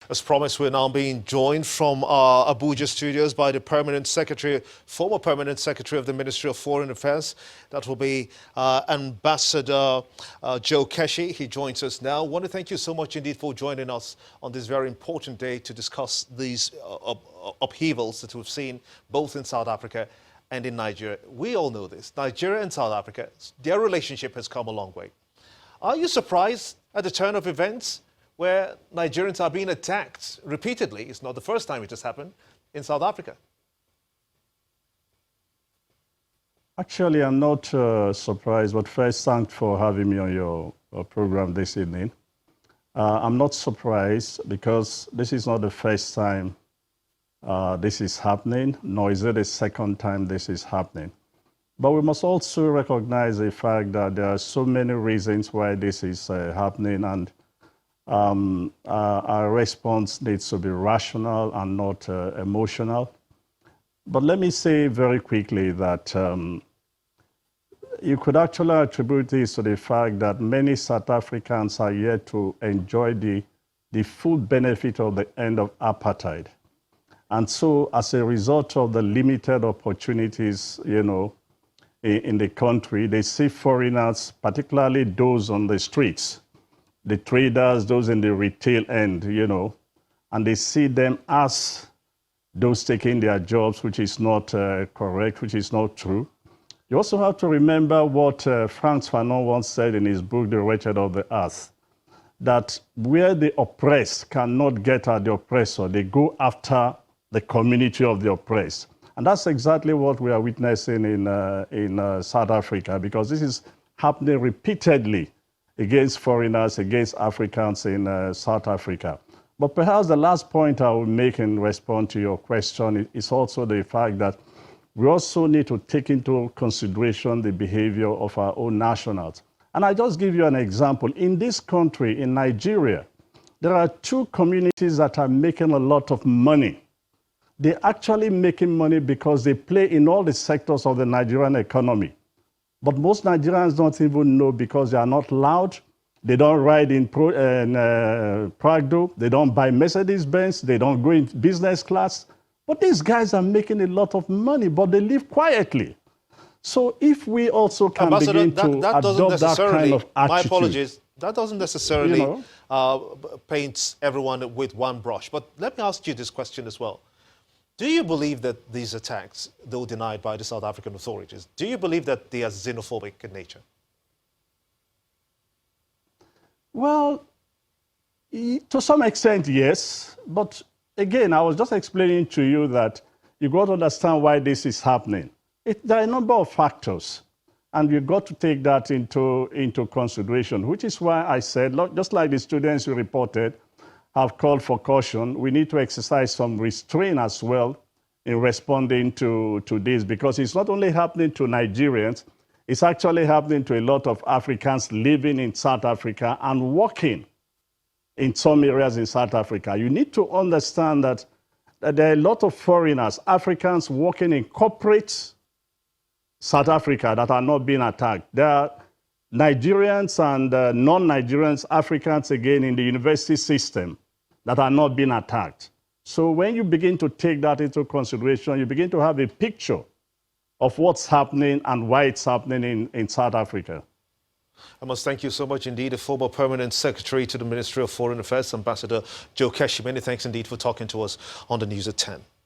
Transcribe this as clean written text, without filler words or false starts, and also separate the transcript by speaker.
Speaker 1: As promised, we're now being joined from our Abuja studios by the former Permanent Secretary of the Ministry of Foreign Affairs. That will be Ambassador Joe Keshi. He joins us now. I want to thank you so much indeed for joining us on this very important day to discuss these upheavals that we've seen both in South Africa and in Nigeria. We all know this. Nigeria and South Africa, their relationship has come a long way. Are you surprised at the turn of events where Nigerians are being attacked repeatedly? It's not the first time it has happened in South Africa.
Speaker 2: Actually, I'm not surprised, but first, thanks for having me on your program this evening. I'm not surprised because this is not the first time this is happening, nor is it the second time this is happening. But we must also recognize the fact that there are so many reasons why this is happening, and our response needs to be rational and not emotional. But let me say very quickly that you could actually attribute this to the fact that many South Africans are yet to enjoy the full benefit of the end of apartheid. And so as a result of the limited opportunities, in the country, they see foreigners, particularly those on the streets, the traders, those in the retail end, and they see them as those taking their jobs, which is not correct, which is not true. You also have to remember what Frantz Fanon once said in his book, The Wretched of the Earth, that where the oppressed cannot get at the oppressor, they go after the community of the oppressed. And that's exactly what we are witnessing in South Africa, because this is happening repeatedly against foreigners, against Africans in South Africa. But perhaps the last point I will make in response to your question is also the fact that we also need to take into consideration the behavior of our own nationals. And I just give you an example. In this country, in Nigeria, there are two communities that are making a lot of money. They're actually making money because they play in all the sectors of the Nigerian economy. But most Nigerians don't even know because they are not loud. They don't ride in Prado. They don't buy Mercedes-Benz. They don't go in business class. But these guys are making a lot of money, but they live quietly. So if we also can begin to adopt that kind of attitude.
Speaker 1: My apologies. That doesn't necessarily paint everyone with one brush. But let me ask you this question as well. Do you believe that these attacks, though denied by the South African authorities, do you believe that they are xenophobic in nature?
Speaker 2: Well, to some extent, yes. But again, I was just explaining to you that you've got to understand why this is happening. There are a number of factors, and you've got to take that into consideration, which is why I said, just like the students you reported, have called for caution, we need to exercise some restraint as well in responding to this, because it's not only happening to Nigerians, it's actually happening to a lot of Africans living in South Africa and working in some areas in South Africa. You need to understand that there are a lot of foreigners, Africans working in corporate South Africa that are not being attacked. There are Nigerians and non-Nigerians, Africans again in the university system that are not being attacked. So when you begin to take that into consideration, you begin to have a picture of what's happening and why it's happening in South Africa.
Speaker 1: I must thank you so much indeed, the former Permanent Secretary to the Ministry of Foreign Affairs, Ambassador Joe Keshi. Many thanks indeed for talking to us on the News at 10.